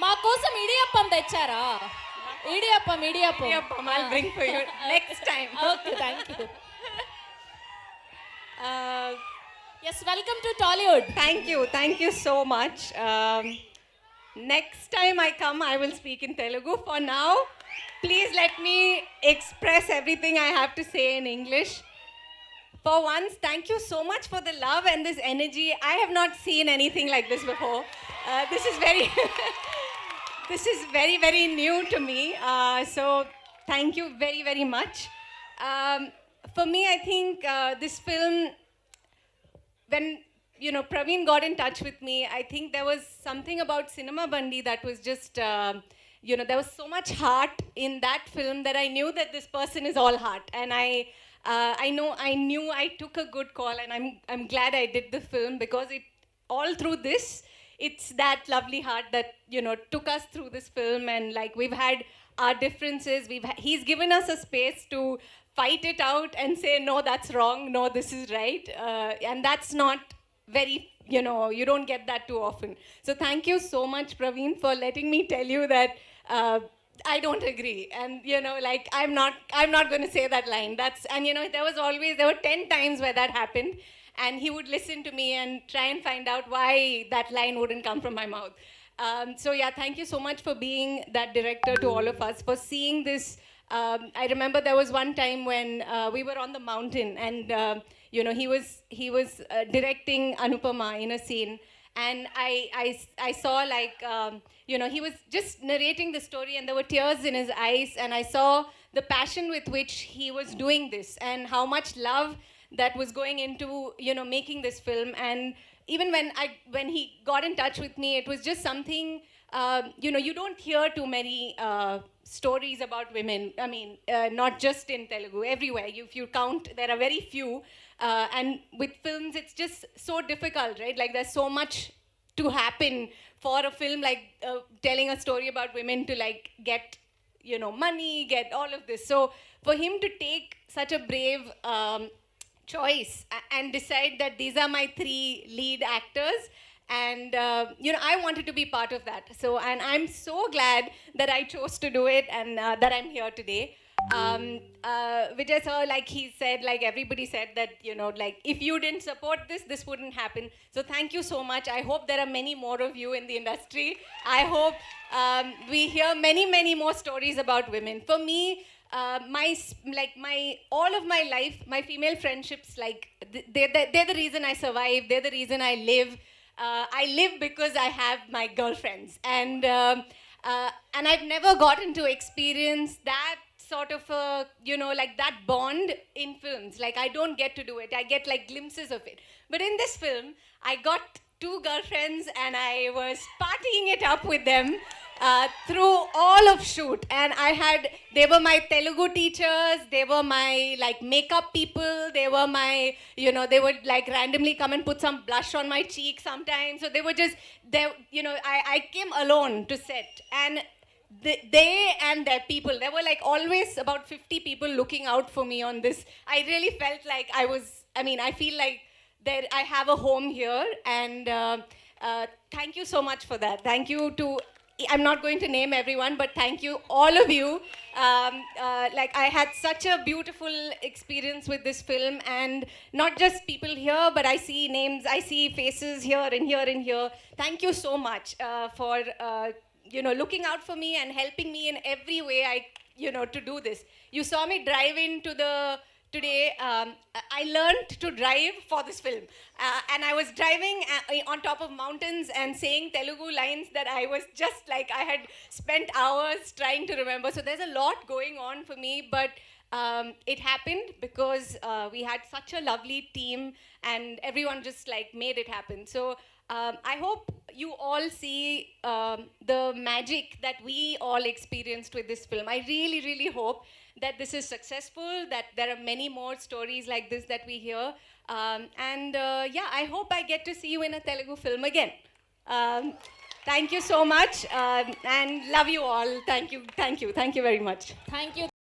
మా కోసం ఇడియప్పం తెచ్చారా? Idiyappam Idiyappam, I'll bring for you next time. Okay, thank you. Yes, welcome to Tollywood. Thank you so much. Next time I come, I will speak in Telugu. For now, please let me express everything I have to say in English. For once, thank you so much for the love and this energy. I have not seen anything like this before. This is very, this is very, very new to me. So thank you very, very much. For me, I think this film, when Praveen got in touch with me, I think there was something about Cinema Bandi that was just, there was so much heart in that film that I knew that this person is all heart, and I knew I took a good call, and I'm glad I did the film because it all through this, it's that lovely heart that took us through this film, and like we've had our differences, he's given us a space to fight it out and say no, that's wrong, no, this is right, and that's not very, you don't get that too often. So thank you so much, Praveen, for letting me tell you that I don't agree, and like I'm not going to say that line. And there were 10 times where that happened, and he would listen to me and try and find out why that line wouldn't come from my mouth. So yeah, thank you so much for being that director to all of us, for seeing this. I remember there was one time when we were on the mountain, and he was directing Anupama in a scene, and I saw like he was just narrating the story, and there were tears in his eyes, and I saw the passion with which he was doing this, and how much love that was going into making this film. And even when he got in touch with me, it was just something, you don't hear too many stories about women. I mean, not just in Telugu, everywhere. If you count, there are very few. And with films, it's just so difficult, right? Like there's so much to happen for a film like telling a story about women to like get money, get all of this. So for him to take such a brave choice and decide that these are my 3 lead actors, and I wanted to be part of that. So, and I'm so glad that I chose to do it, and that I'm here today. Vijay sir, like he said, like everybody said that like if you didn't support this wouldn't happen. So thank you so much. I hope there are many more of you in the industry. I hope we hear many more stories about women. For me, my all of my life, my female friendships, like they're the reason I survive. They're the reason I live. I live because I have my girlfriends, and I've never gotten to experience that sort of like that bond in films. Like I don't get to do it. I get like glimpses of it. But in this film, I got 2 girlfriends, and I was partying it up with them through all of shoot. And they were my Telugu teachers, they were my like makeup people, they were my, they would like randomly come and put some blush on my cheek sometimes. So they were just, I came alone to set, and they and their people, there were like always about 50 people looking out for me on this. I really felt like I feel like that I have a home here, and thank you so much for that. Thank you to, I'm not going to name everyone, but thank you all of you. Like I had such a beautiful experience with this film, and not just people here, but I see names, I see faces here and here and here. Thank you so much for looking out for me and helping me in every way to do this. You saw me drive into today. I learned to drive for this film, and I was driving on top of mountains and saying Telugu lines that I was just like, I had spent hours trying to remember. So there's a lot going on for me, but it happened because we had such a lovely team, and everyone just like made it happen. So I hope you all see the magic that we all experienced with this film. I really hope that this is successful, that there are many more stories like this that we hear. And yeah, I hope I get to see you in a Telugu film again. Thank you so much, and love you all. Thank you very much. Thank you.